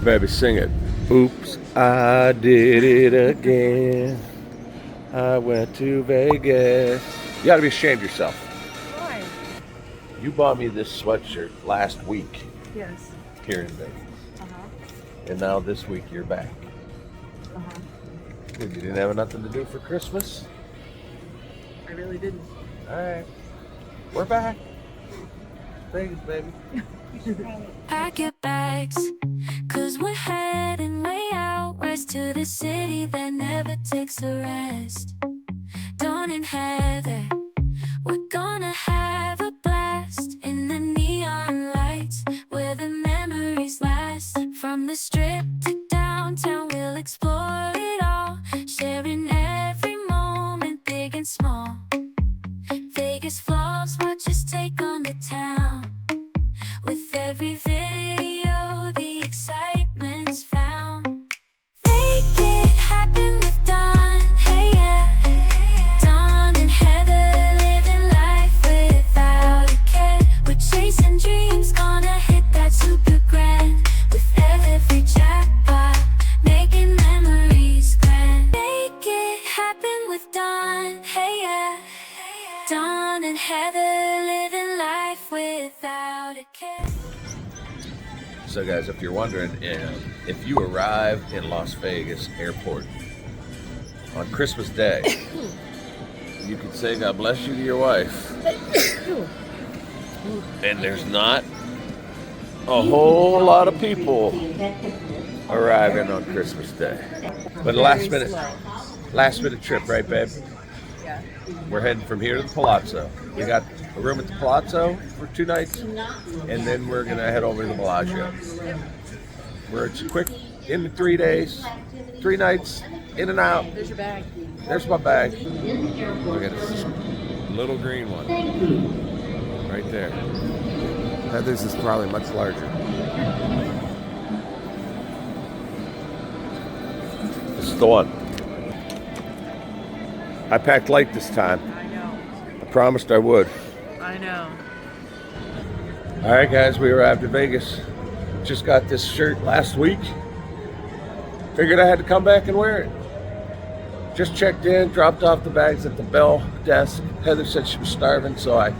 Baby, sing it. Oops, I did it again. I went to Vegas. You gotta be ashamed of yourself. Why? You bought me this sweatshirt last week Yes. here in Vegas. Uh-huh. And now this week you're back. Uh-huh. Dude, you didn't have nothing to do for Christmas? I really didn't. Alright. We're back. Vegas, baby. Pack your bags, cause we're heading way out west to the city that never takes a rest. Dawn and Heather, we're gonna have a blast in the neon lights where the memories last. From the strip to downtown, we'll explore it all, sharing every moment, big and small. Vegas vlogs, watch us take on the town. With every video, the excitement's found. Make it happen with Don, hey yeah. Don and Heather living life without a care. We're chasing dreams, gonna hit that super grand. With every jackpot, making memories grand. Make it happen with Don, hey yeah. Don and Heather living life without a care. So guys, if you're wondering, if you arrive in Las Vegas airport on Christmas Day, you can say God bless you to your wife. And there's not a whole lot of people arriving on Christmas Day. But last minute trip, right babe? Yeah. We're heading from here to the Palazzo. We got a room at the Palazzo for 2 nights, and then we're gonna head over to the Bellagio. Where it's quick, in 3 days, 3 nights, in and out. There's your bag. There's my bag. Look at this little green one, right there. Heather's is probably much larger. This is the one. I packed light this time. I know. I promised I would. I know. All right, guys, we arrived in Vegas. Just got this shirt last week. Figured I had to come back and wear it. Just checked in, dropped off the bags at the bell desk. Heather said she was starving, so I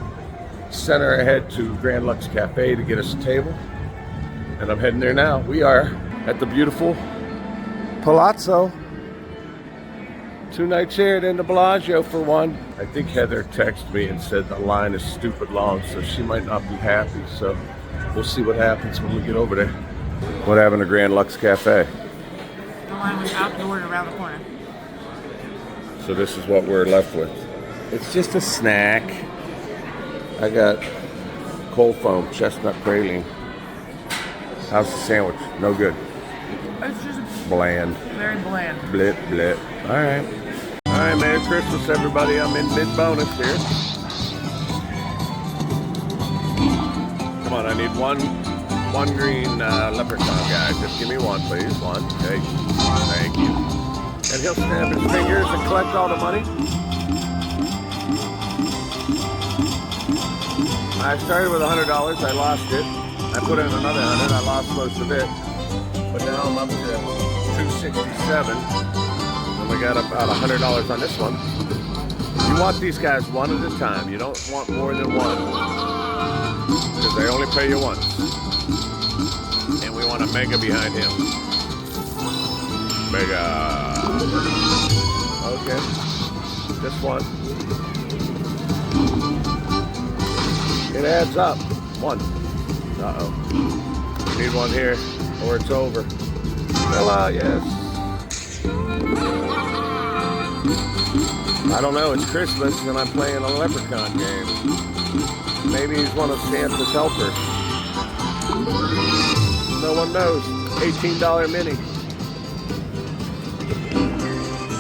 sent her ahead to Grand Lux Cafe to get us a table. And I'm heading there now. We are at the beautiful Palazzo. 2 nights here, then the Bellagio for 1. I think Heather texted me and said the line is stupid long, so she might not be happy. So we'll see what happens when we get over there. What happened to Grand Lux Cafe? The line was outdoor around the corner. So this is what we're left with. It's just a snack. I got cold foam, chestnut praline. How's the sandwich? No good. It's just Bland. very bland. Blip, blip. All right. All right, Merry Christmas, everybody. I'm in mid-bonus here. Come on, I need one green leprechaun, guys. Just give me one, please. One. Okay. Thank you. And he'll snap his fingers and collect all the money. I started with $100. I lost it. I put in another 100. I lost most of it. But now I'm up to 267. And we got about $100 on this one. You want these guys one at a time. You don't want more than one. Because they only pay you once. And we want a mega behind him. Mega. Okay. This one. It adds up. 1. Uh-oh. Need one here or it's over. Hello, yes. I don't know, it's Christmas and I'm playing a leprechaun game. Maybe he's one of Santa's helpers. No one knows. $18 mini.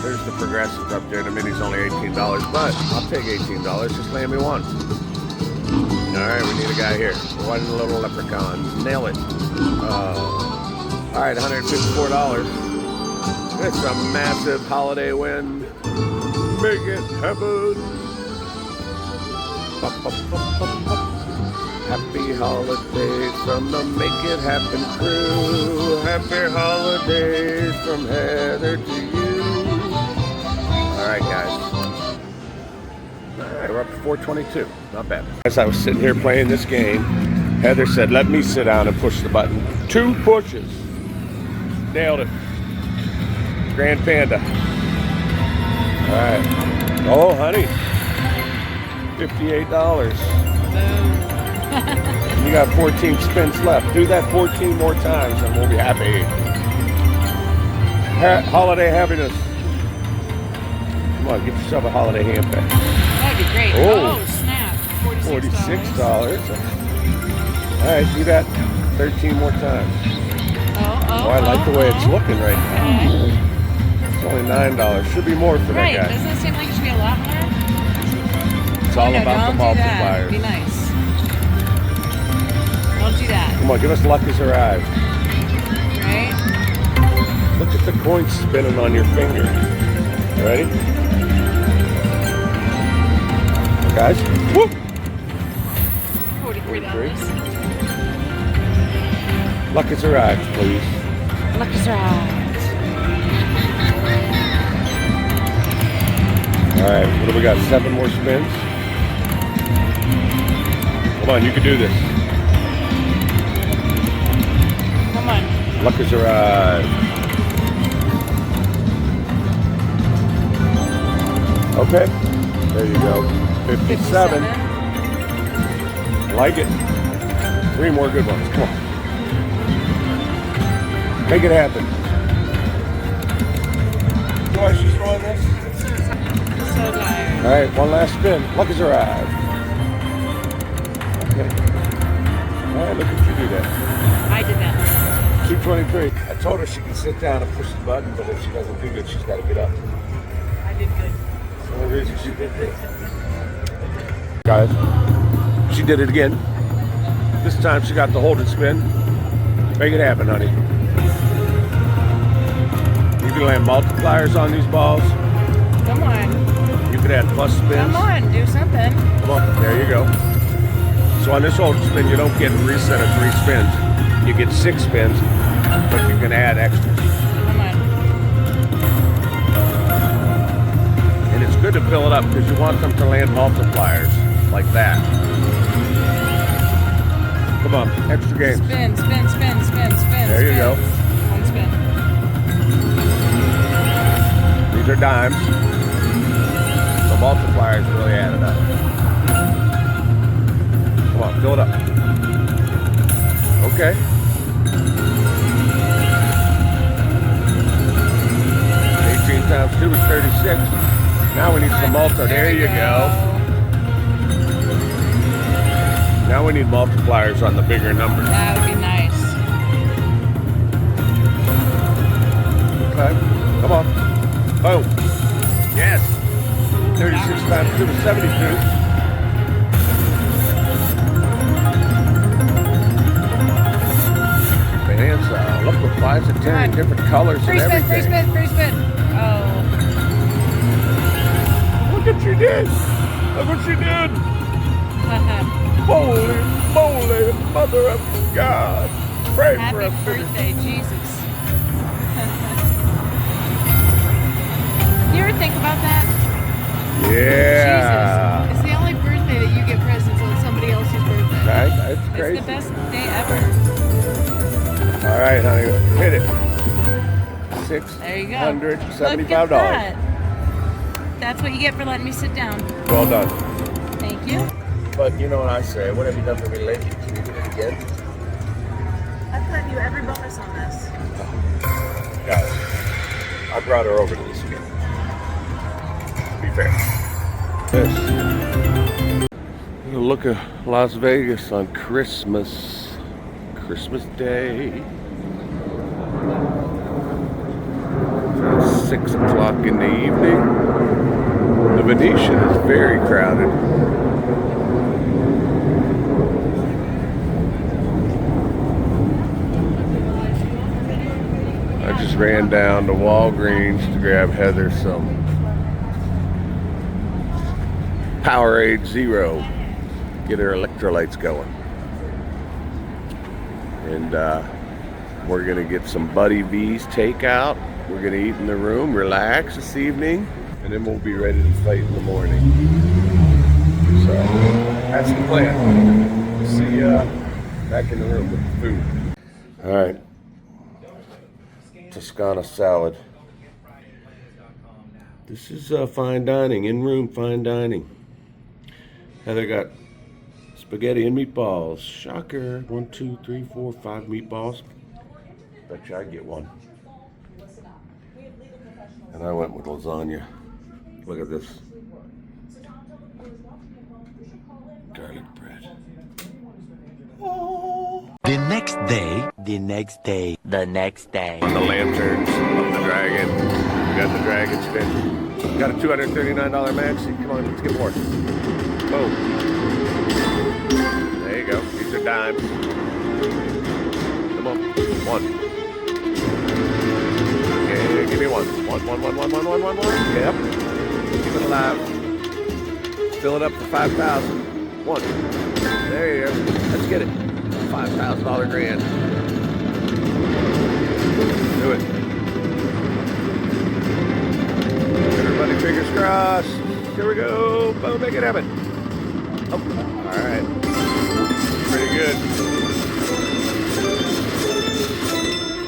There's the progressives up there. The mini's only $18, but I'll take $18. Just land me one. Alright, we need a guy here. One little leprechaun. Nail it. Alright, $154. It's a massive holiday win. Make it happen. Happy holidays from the Make It Happen crew. Happy holidays from Heather to you. All right, guys. All right, we're up to 422. Not bad. As I was sitting here playing this game, Heather said, let me sit down and push the button. 2 pushes. Nailed it. Grand Panda. All right. Oh, honey. $58. You got 14 spins left. Do that 14 more times and we'll be happy. Holiday happiness. Come on, get yourself a holiday handbag. That'd be great. Oh, snap. $46. All right, do that 13 more times. Oh, I like the way it's looking right now. Okay. It's only $9. Should be more for that guy. Doesn't it seem like it should be a lot more? It's all about the multipliers. Be nice. Don't do that. Come on, give us luck has arrived. Right? Look at the coins spinning on your finger. Ready? Guys, whoop! $43. Luck has arrived, please. Luck has arrived. All right, what do we got? 7 more spins? Come on, you can do this. Come on. Luck has arrived. Okay, there you go. 57. Like it. 3 more good ones. Come on. Make it happen. You know why she's throwing this? So tired. All right, one last spin. Luck has arrived. Okay. All right, look at you do that. I did that. 223. I told her she can sit down and push the button, but if she doesn't do good, she's got to get up. I did good. That's the only reason she did this. Guys, she did it again. This time she got the hold and spin. Make it happen, honey. You can land multipliers on these balls. Come on. You could add plus spins. Come on, do something. Come on, there you go. So on this hold and spin, you don't get a reset of 3 spins. You get 6 spins, but you can add extras. Come on. And it's good to fill it up because you want them to land multipliers like that. Come on, extra games. Spin, spin, spin, spin, spin. There you go. One spin. These are dimes. The multipliers really added up. Come on, fill it up. Okay. 18 times 2 is 36. Now we need some multi. There you go. Now we need multipliers on the bigger numbers. That would be nice. Okay. Come on. Boom. Yes. 36 times 2 is 72. Look, the 10 in different colors Free and spin, everything. free spin, free spin. Oh. Look what you did. Look what you did. Holy moly, Mother of God. Pray for us. Happy birthday, Jesus. You ever think about that? Yeah. Jesus. It's the only birthday that you get presents on somebody else's birthday. Right? That's crazy. It's the best day ever. All right, honey. Hit it. There you go. $675. Look at that. That's what you get for letting me sit down. Well done. Thank you. But you know what I say, what have you done for me lately? Can you do it again? I've given you every bonus on this. Guys, I brought her over to this again. Be fair. This. Look at Las Vegas on Christmas Day. It's 6 o'clock in the evening. The Venetian is very crowded. I just ran down to Walgreens to grab Heather some Powerade Zero. Get her electrolytes going. And we're gonna get some Buddy V's takeout. We're gonna eat in the room, relax this evening, and then we'll be ready to fight in the morning. So that's the plan. We'll see you back in the room with the food. All right, Toscana salad. This is fine dining, in-room fine dining. Heather got spaghetti and meatballs. Shocker. 1, 2, 3, 4, 5 meatballs. Bet you I'd get one. And I went with lasagna. Look at this. Garlic bread. Oh. The next day, the next day, the next day. On the lanterns, on the dragon. We got the dragon spin. Got a $239 maxi. Come on, let's get more. Boom. There you go. These are dimes. Come on. One. Okay, give me one. One. Yep. Keep it alive. Fill it up for 5,000. One. There you go. Let's get it. $5,000 grand. Do it. Everybody, fingers crossed. Here we go. Boom, make it happen. Oh, all right. Pretty good.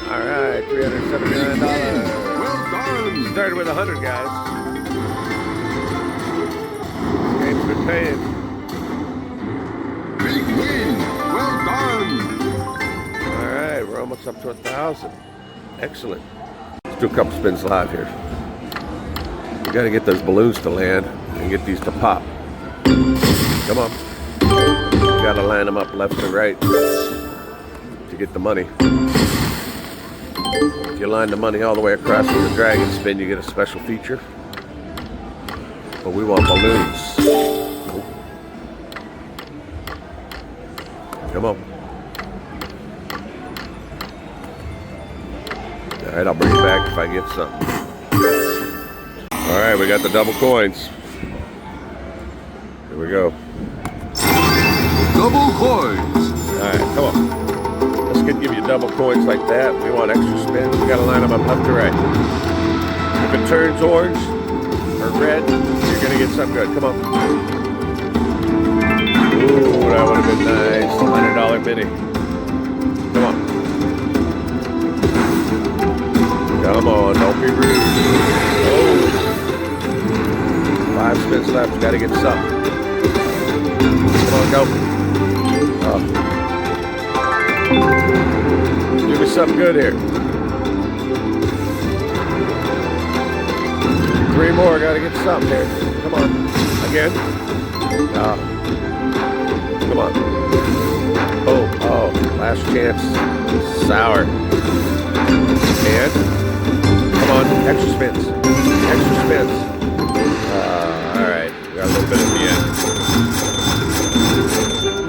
All right, $379. Well done. Started with 100, guys. This game's been paying. Big win. Well done. All right, we're almost up to 1,000. Excellent. Let's do a couple spins live here. We got to get those balloons to land and get these to pop. Come on. You got to line them up left to right to get the money. If you line the money all the way across with the dragon spin, you get a special feature. But we want balloons. Come on. All right, I'll bring it back if I get something. All right, we got the double coins. Here we go. Double coins. All right, come on. Let's give you double coins like that. We want extra spins. We got to line them up left to right. If it turns orange or red, you're going to get something good. Come on. Ooh, that would have been nice. $100 mini. Come on. Come on, don't be rude. Oh. 5 spins left. Got to get something. Come on, go. Oh. Give me something good here. 3 more. Got to get something here. Come on. Again. Oh. Come on. Oh. Last chance. Sour. And come on. Extra spins. Extra spins. All right. We got a little bit at the end.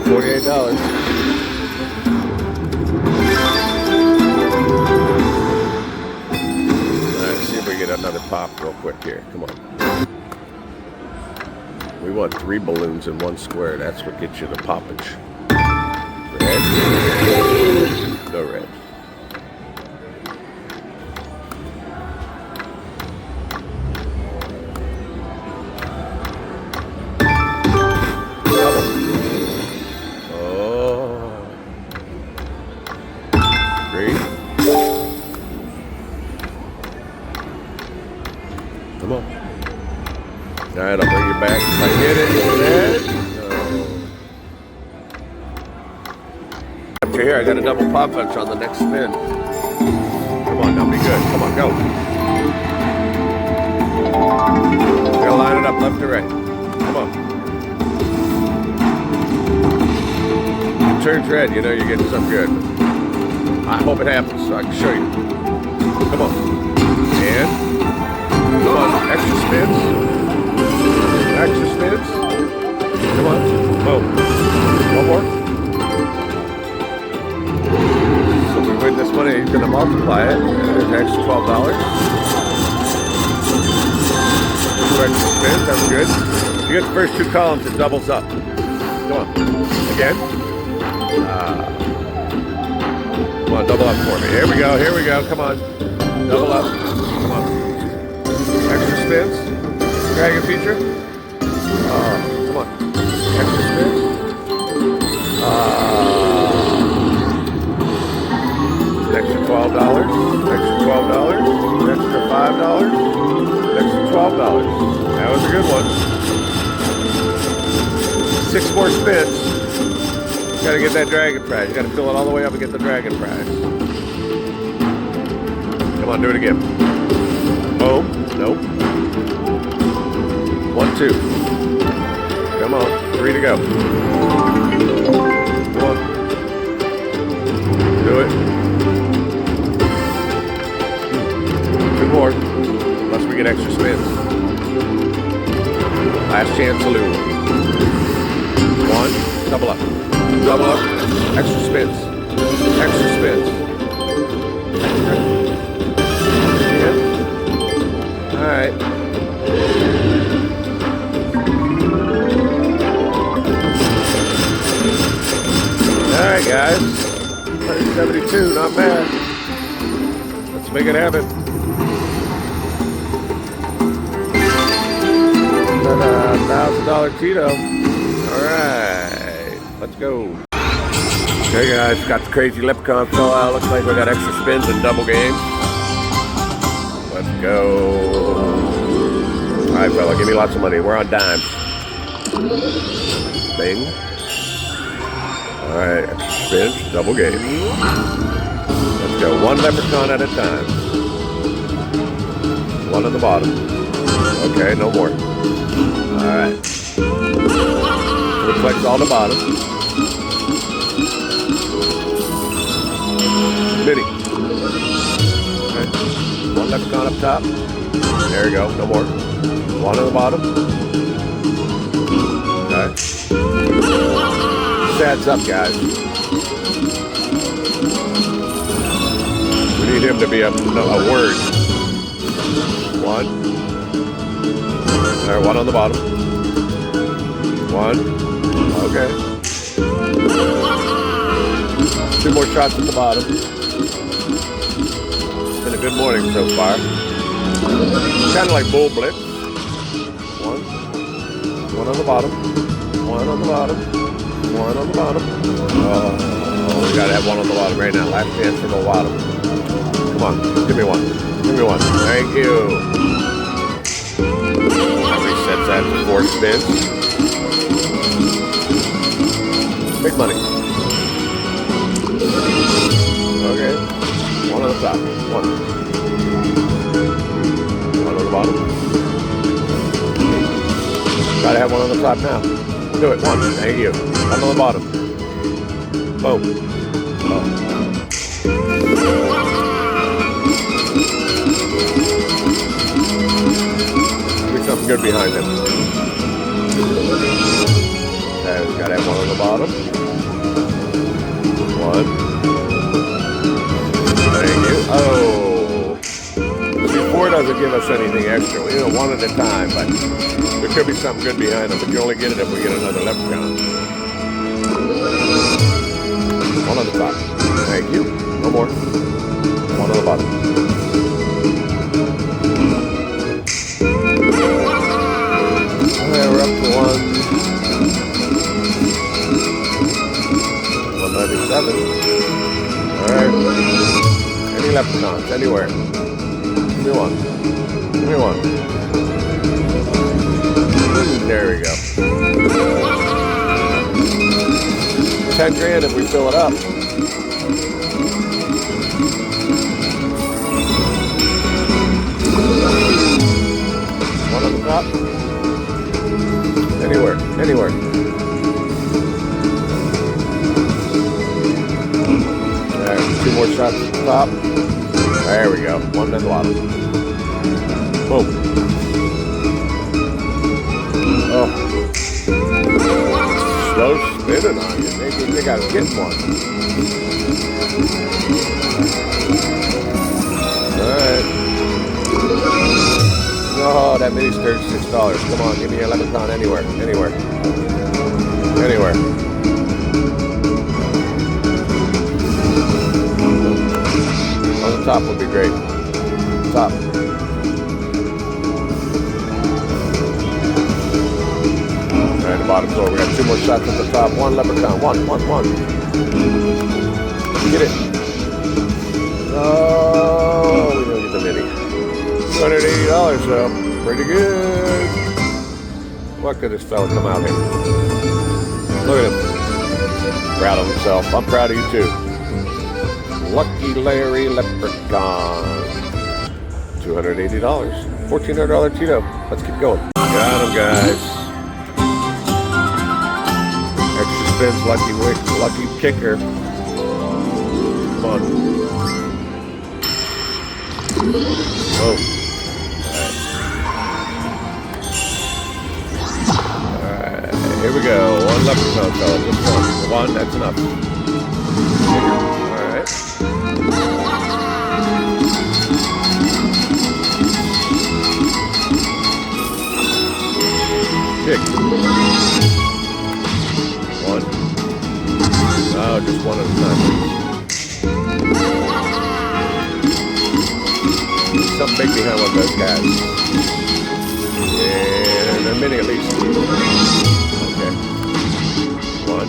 $48. Get another pop real quick here. Come on. We want 3 balloons in 1 square. That's what gets you the poppage. Red? No red. Double. Oh. 3. Come on. All right, I'll bring you back if I get it. After here, I got a double pop punch on the next spin. Come on, now be good. Come on, go. Gotta line it up left to right. Come on. If it turns red, you know you're getting something good. I hope it happens so I can show you. Come on. And come on, extra spins. Extra spins. Come on. Boom. One more. So we win this money, you're going to multiply it. There's an extra $12. 2 extra spins, that's good. You get the first 2 columns, it doubles up. Come on. Again. Come on, double up for me. Here we go, here we go. Come on. Double up. Come on. Extra spins. Dragon feature. Come on. Extra spins. Extra $12. Extra $12. Extra $5. Extra $12. That was a good one. 6 more spins. Gotta get that dragon prize. You gotta fill it all the way up and get the dragon prize. Come on, do it again. Oh, nope. 1, 2. Come on, 3 to go. Come on. Do it. 2 more. Unless we get extra spins. Last chance saloon. 1, double up. Double up. Extra spins. Extra spins. Yeah. Alright. Alright, guys. 172, not bad. Let's make it happen. $1,000 Tito. Alright. Let's go. Okay, guys. Got the crazy leprechaun fill out. Looks like we got extra spins and double games. Let's go. Alright, fella. Give me lots of money. We're on dimes. Bing. Alright. Extra spins. Double game. Let's go. 1 leprechaun at a time. 1 at the bottom. Okay, no more. Alright. Reflects all the bottom. Mini. Okay. 1 leprechaun up top. There you go. No more. 1 on the bottom. Okay. This adds up, guys. We need him to be a word. 1. There, 1 on the bottom. 1. Okay. 2 more shots at the bottom. It's been a good morning so far. Kind of like bull blitz. 1. 1 on the bottom. 1 on the bottom. 1 on the bottom. Oh, we gotta have 1 on the bottom right now. Last chance for the bottom. Come on, give me 1. Give me 1. Thank you. That resets that to 4 spins. Big money. Okay. 1 on the top. 1. 1 on the bottom. Gotta have 1 on the top now. Do it. 1. Thank you. 1 on the bottom. Boom. Oh. Something good behind him. Okay, we gotta have 1 on the bottom. 1. Thank you. Oh. See, 4 doesn't give us anything extra. We do 1 at a time, but there could be something good behind him, but you only get it if we get another leprechaun. 1 on the top. Thank you. No more. 1 on the bottom. We're up to 197. Alright. Any leprechauns, anywhere. Give me 1. Give me 1. There we go. 10 grand if we fill it up. 1 on the top. Anywhere, anywhere. Alright, 2 more shots at the top. There we go. 1 at the bottom. Boom. Oh. Slow spinning on you. Maybe you think I was getting 1. Alright. Oh, that mini's $36. Come on, give me a leprechaun anywhere. Anywhere. Anywhere. top would be great. Top. Alright, the bottom floor. We got 2 more shots at the top. 1 leprechaun. One. Get it. Oh, we don't get the mini. $280 though. Pretty good. What could this fella come out here? Look at him. Proud of himself. I'm proud of you too. Lucky Larry Leprechaun. $280. $1,400 Tito. Let's keep going. Got him, guys. Extra spins, lucky kicker. Come on. Oh. Alright. Here we go. 1 leprechaun, fella. Just 1. That's enough. Alright. Kick. 1. Oh, just 1 at a time. Something big behind one of those guys. And a mini at least. Okay. 1.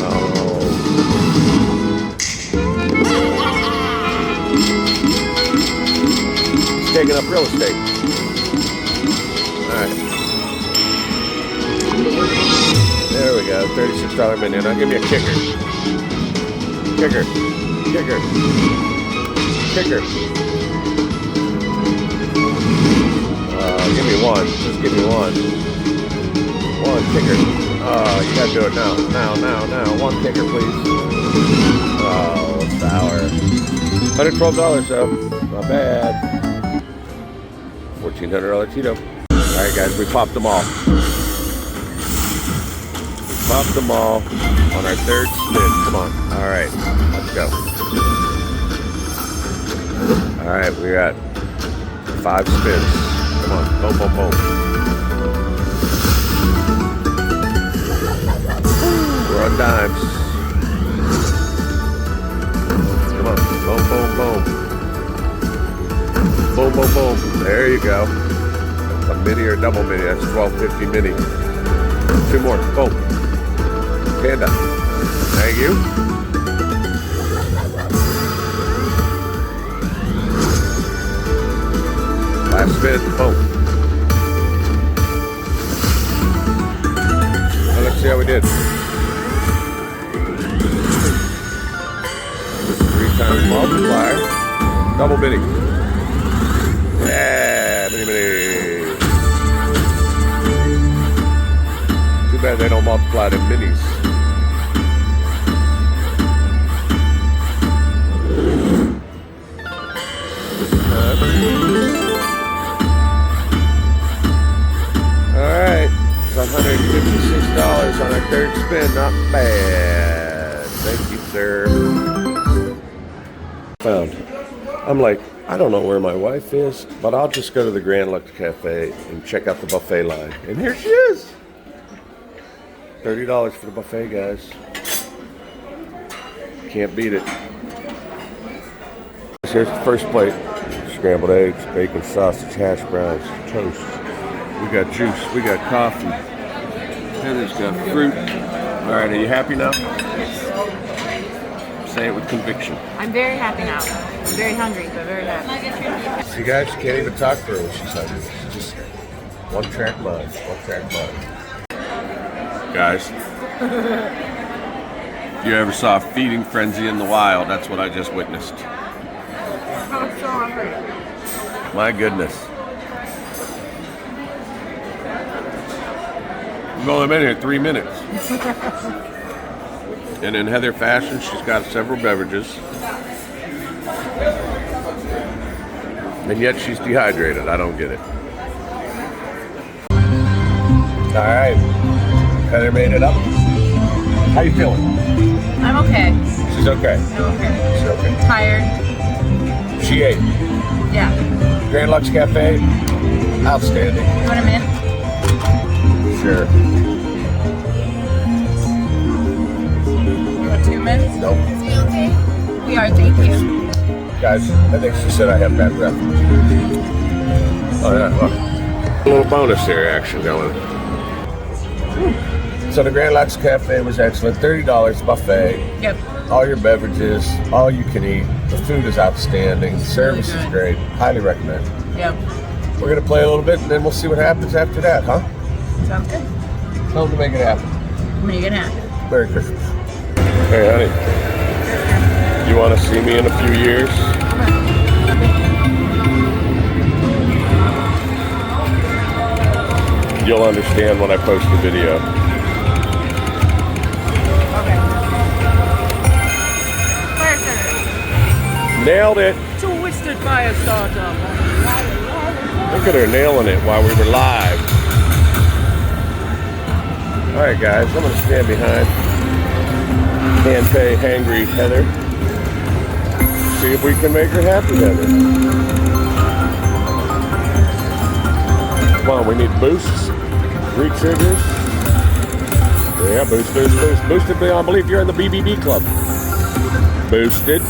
Oh. It's taking up real estate. Alright. There we go. $36 mini. Now give me a kicker. Kicker. Give me 1. Just give me 1. 1 kicker. Oh, you gotta do it now. Now. 1 kicker, please. Oh, sour. $112 though. Not bad. $1,400 Tito. Alright guys, we popped them all. Popped them all on our 3rd spin. Come on. Alright, let's go. Alright, we got 5 spins. Come on. Boom. We're on dimes. Come on. Boom. There you go. A mini or double mini. That's $12.50 mini. 2 more. Boom. Panda. Thank you. Last spin. Boom. Well, let's see how we did. 3 times multiplier. Double mini. Yeah, mini. Too bad they don't multiply them minis. Alright, it's $156 on our 3rd spin. Not bad. Thank you, sir. Found. I'm like, I don't know where my wife is, but I'll just go to the Grand Lux Cafe and check out the buffet line. And here she is. $30 for the buffet, guys. Can't beat it. Here's the first plate. Scrambled eggs, bacon, sausage, hash browns, toast. We got juice, we got coffee. Heather's got fruit. All right, are you happy now? Say it with conviction. I'm very happy now. I'm very hungry, but very happy. See, guys, you can't even talk to her when she's hungry. She's just one-track mind. Guys, if you ever saw a feeding frenzy in the wild, that's what I just witnessed. I'm so hungry. My goodness. We've only been here 3 minutes. And in Heather fashion, she's got several beverages. And yet she's dehydrated. I don't get it. All right. Heather made it up. How you feeling? I'm okay. She's okay. I'm okay. She's okay. Tired. She ate. Yeah. Grand Lux Cafe, outstanding. You want a mint? Sure. You want 2 mints? Nope. We are, thank you. Guys, I think she said I have bad breath. Oh, yeah, look. A little bonus here action going. So the Grand Lux Cafe was excellent. $30 buffet. Yep. All your beverages, all you can eat. The food is outstanding. The service is great. Highly recommend. Yep. We're going to play a little bit and then we'll see what happens after that, huh? Sounds good. Tell them to make it happen. Make it happen. Merry Christmas. Hey, honey. You want to see me in a few years? You'll understand when I post the video. Okay. Fire starter. Nailed it. Twisted fire starter. Look at her nailing it while we were live. All right, guys, I'm gonna stand behind Can't Pay Hangry Heather. See if we can make her happy, Heather. Come on, we need boosts, re-triggers. Yeah, boost. Boosted beyond belief. You're in the BBB club. Boosted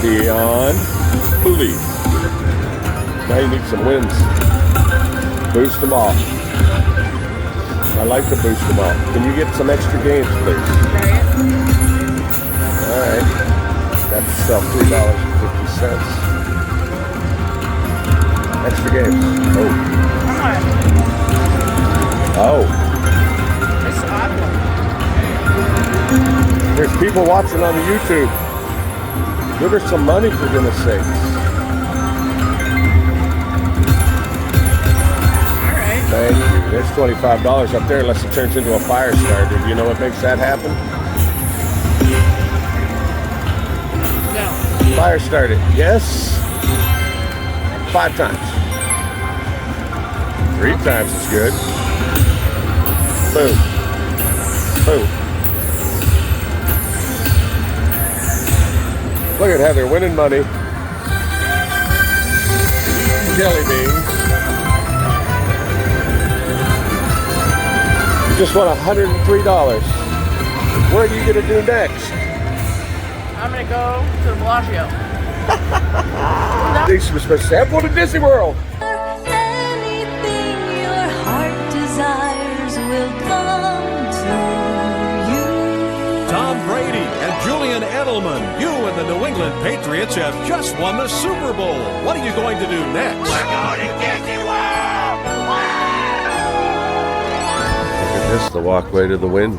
beyond belief. Now you need some wins. Boost them all. I like to boost them all. Can you get some extra games, please? All right. Got yourself $3.50. Extra games. Oh. It's odd one. There's people watching on the YouTube. Give her some money, for goodness sakes. Thank you. There's $25 up there unless it turns into a fire starter. Do you know what makes that happen? No. Fire starter. Yes. 5 times. 3 times is good. Boom. Boom. Look at Heather winning money. Jelly beans. Just won $103. What are you gonna do next? I'm gonna go to the Bellagio. These were supposed to say, I'm going to Disney World. Anything your heart desires will come to you. Tom Brady and Julian Edelman, you and the New England Patriots have just won the Super Bowl. What are you going to do next? We're going to Disney World! Look at this, the walkway to the Wynn,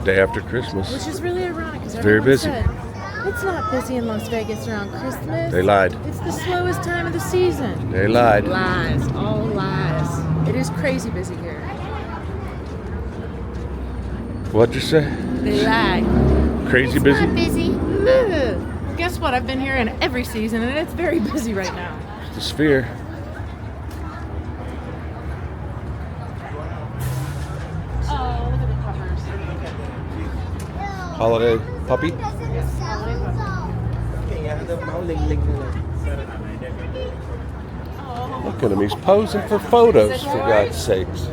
day after Christmas. Which is really ironic because Very busy. It's not busy in Las Vegas around Christmas. They lied. It's the slowest time of the season. They lied. Lies, all lies. It is crazy busy here. What'd you say? They lie. Crazy busy? Not busy. Well, guess what? I've been here in every season and it's very busy right now. The Sphere. Oh, look at the covers. Holiday puppy? Look at him, he's posing for photos, for God's sakes.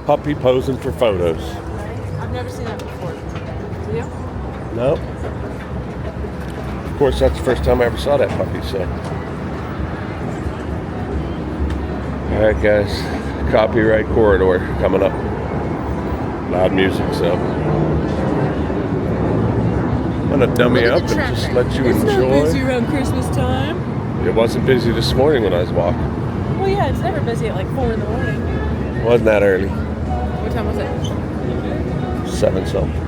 Puppy posing for photos. I've never seen that before. Do you? No. Of course, that's the first time I ever saw that puppy, so. Alright, guys. Copyright corridor coming up. Loud music, so. I'm gonna dummy up and just let you It's enjoy. not busy around Christmas time. It wasn't busy this morning when I was walking. Well, yeah, it's never busy at like 4 in the morning. Wasn't that early. What time was it? 7 something.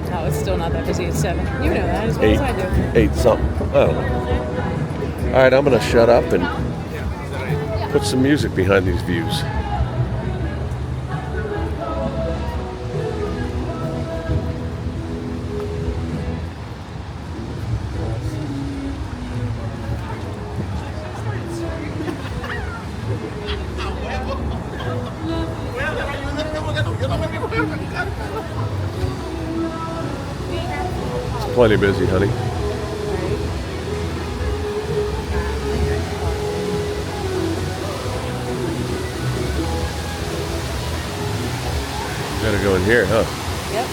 No, it's still not that busy at 7. You know that as well 8. as I do. 8 something. I don't know. Alright, I'm gonna shut up and put some music behind these views. It's plenty busy, honey. gotta go in here, huh? Yep.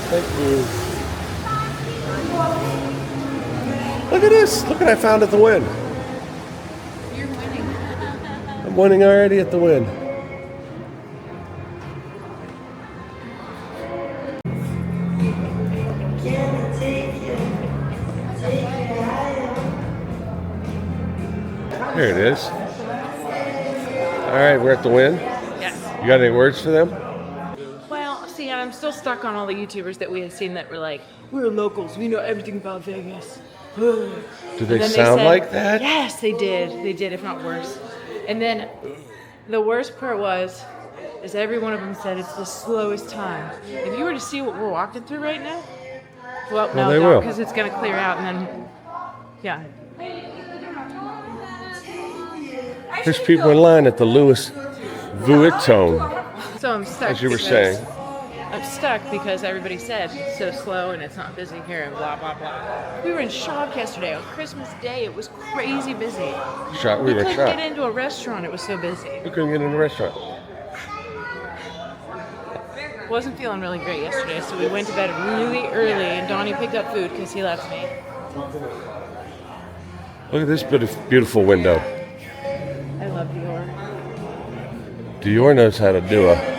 Thank you. Look at this. Look what I found at the Wynn. You're winning. I'm winning already at the Wynn. Here it is. All right, we're at the Wynn. Yes. You got any words for them? Well, see, I'm still stuck on all the YouTubers that we had seen that were like, we're locals, we know everything about Vegas. Do they And then sound said- like that? Yes, they did. They did, if not worse. And then the worst part is every one of them said it's the slowest time. If you were to see what we're walking through right now, well, no, they don't, will. because it's going to clear out and then, yeah. There's people in line at the Louis Vuitton, So I'm stuck. as you were because- saying. I'm stuck because everybody said it's so slow and it's not busy here and blah, blah, blah. We were in shock yesterday on Christmas Day. It was crazy busy. Shot. We were couldn't shot. get into a restaurant. It was so busy. We couldn't get in the restaurant. Wasn't feeling really great yesterday, so we went to bed really early and Donnie picked up food because he left me. Look at this beautiful window. I love Dior. Dior knows how to do a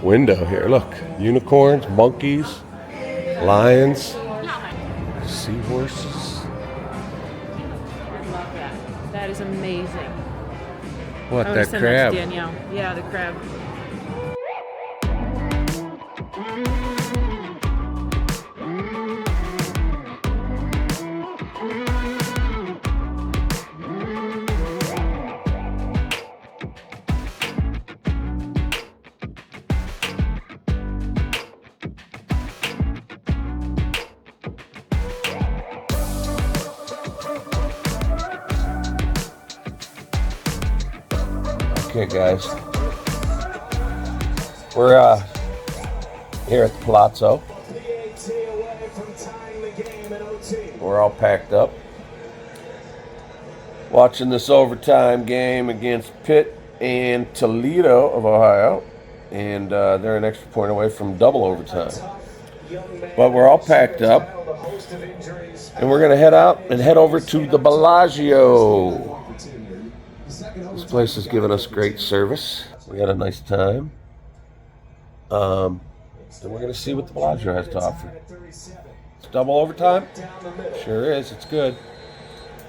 window here. Look, unicorns, monkeys, lions, seahorses. I love that. That is amazing. What, I would that send that to crab? Danielle. Yeah, the crab. Okay, guys. We're here at the Palazzo. We're all packed up. Watching this overtime game against Pitt and Toledo of Ohio. And they're an extra point away from double overtime. But we're all packed up. And we're going to head out and head over to the Bellagio. This place has given us great service. We had a nice time. And we're going to see what the Bellagio has to offer. It's double overtime? Sure is. It's good.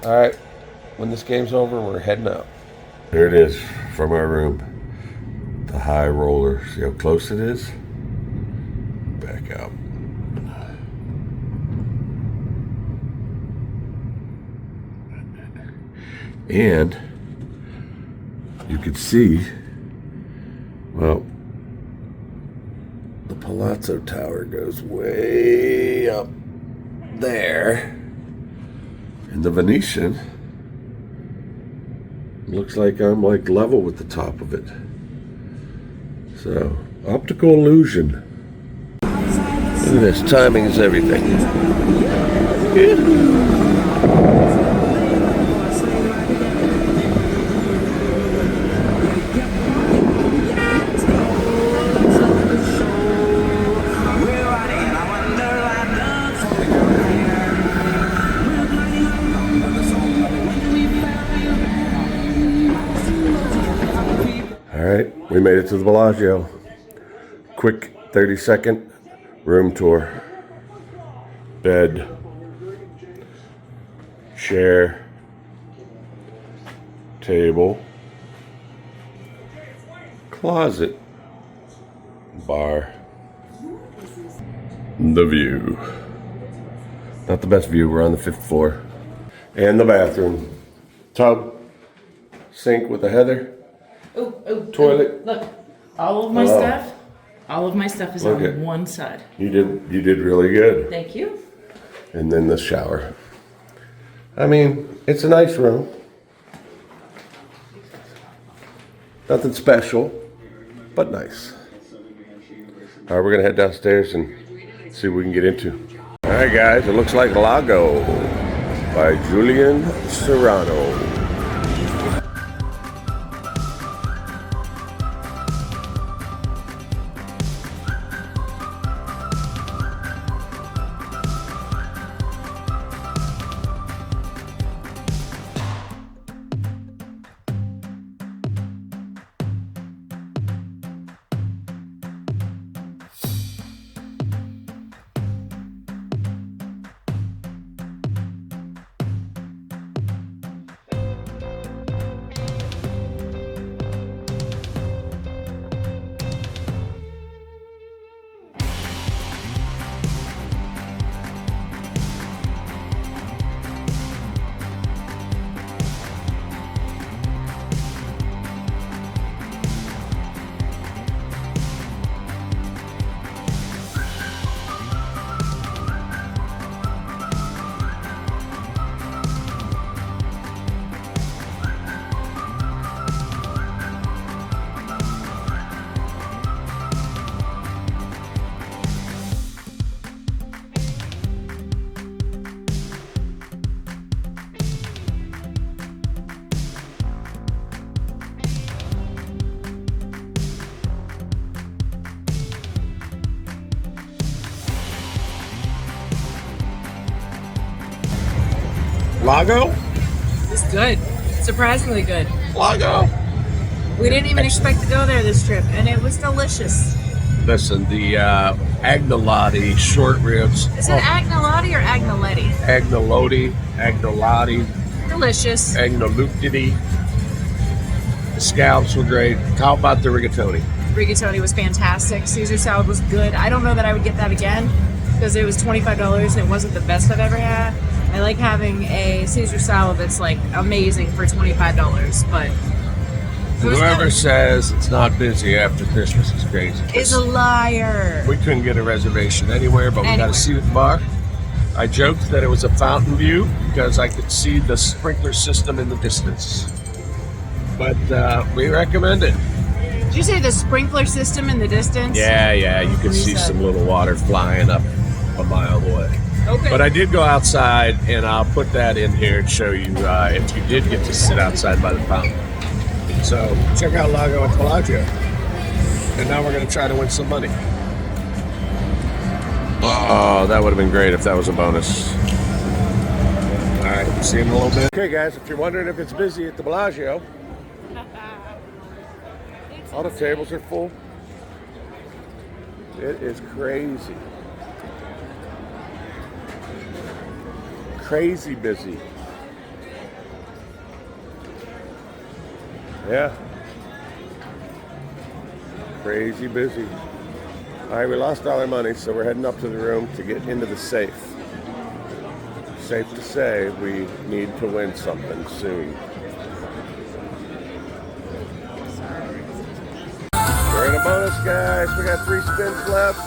All right. When this game's over, we're heading out. There it is from our room. The high roller. See how close it is? Back out. And you could see, well, the Palazzo Tower goes way up there. And the Venetian looks like I'm like level with the top of it. So, optical illusion. Look at this, timing is everything. Yeah. We made it to the Bellagio. Quick 30-second room tour. Bed, chair, table, closet, bar, the view. Not the best view, we're on the 5th floor. And the bathroom. Tub, sink with a heather. Toilet. Look, all of my stuff is Look on at- one side. You did really good. Thank you. and then the shower. I mean, it's a nice room. Nothing special, but nice. All right, we're gonna head downstairs and see what we can get into. All right, guys, it looks like Lago by Julian Serrano. Lago? It's good. Surprisingly good. Lago. We didn't even expect to go there this trip, and it was delicious. Listen, the agnolotti short ribs. Is it agnolotti or agnoletti? Agnolotti, Delicious. agnolotti. The scallops were great. How about the rigatoni? Rigatoni was fantastic. Caesar salad was good. I don't know that I would get that again because it was $25 and it wasn't the best I've ever had. I like having a Caesar salad that's like amazing for $25, but Whoever says it's not busy after Christmas is crazy. is a liar. We couldn't get a reservation anywhere, but we got a seat at the bar. I joked that it was a fountain view because I could see the sprinkler system in the distance. But we recommend it. Did you say the sprinkler system in the distance? Yeah, you can see some little water flying up a mile away. Okay. But I did go outside, and I'll put that in here and show you if you did get to sit outside by the fountain. So check out Lago at Bellagio. And now we're going to try to win some money. Oh, that would have been great if that was a bonus. All right, see you in a little bit. Okay, guys, if you're wondering if it's busy at the Bellagio, all the tables are full. It is crazy. Crazy busy. Yeah. Crazy busy. All right, we lost all our money, so we're heading up to the room to get into the safe. Safe to say, we need to win something soon. We're in a bonus, guys. We got 3 spins left.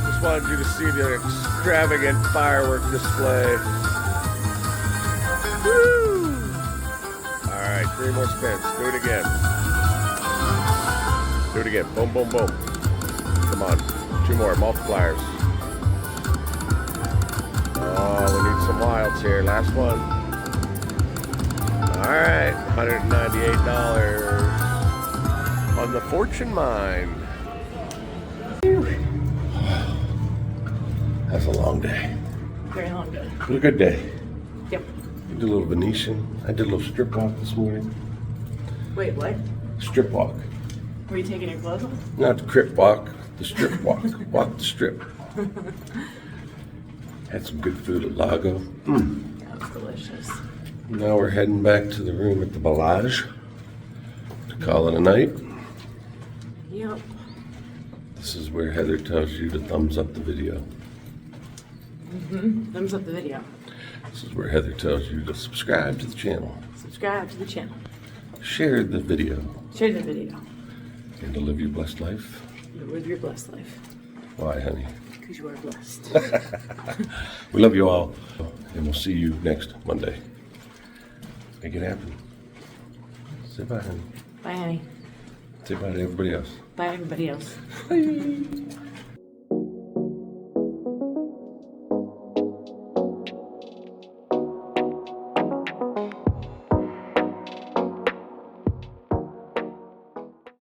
Just wanted you to see the extravagant firework display. Woo! All right, 3 more spins. Do it again. Do it again. Boom, boom, boom. Come on. 2 more multipliers. Oh, we need some wilds here. Last one. All right, $198 on the fortune mine. That's a long day. Very long day. It was a good day. Yep. We did a little Venetian. I did a little strip walk this morning. Wait, what? Strip walk. Were you taking your clothes off? Not the crip walk, the strip walk. Walk the strip. Had some good food at Lago. That was delicious. Now we're heading back to the room at the Bellagio to call it a night. Yep. This is where Heather tells you to thumbs up the video. Thumbs up the video. This is where Heather tells you to subscribe to the channel, Subscribe to the channel. share the video, Share the video. and to live your blessed life. Live your blessed life. Why, honey? Because you are blessed. We love you all, and we'll see you next Monday. Make it happen. Say bye, honey. Bye, honey. Say bye to everybody else. Bye, everybody else.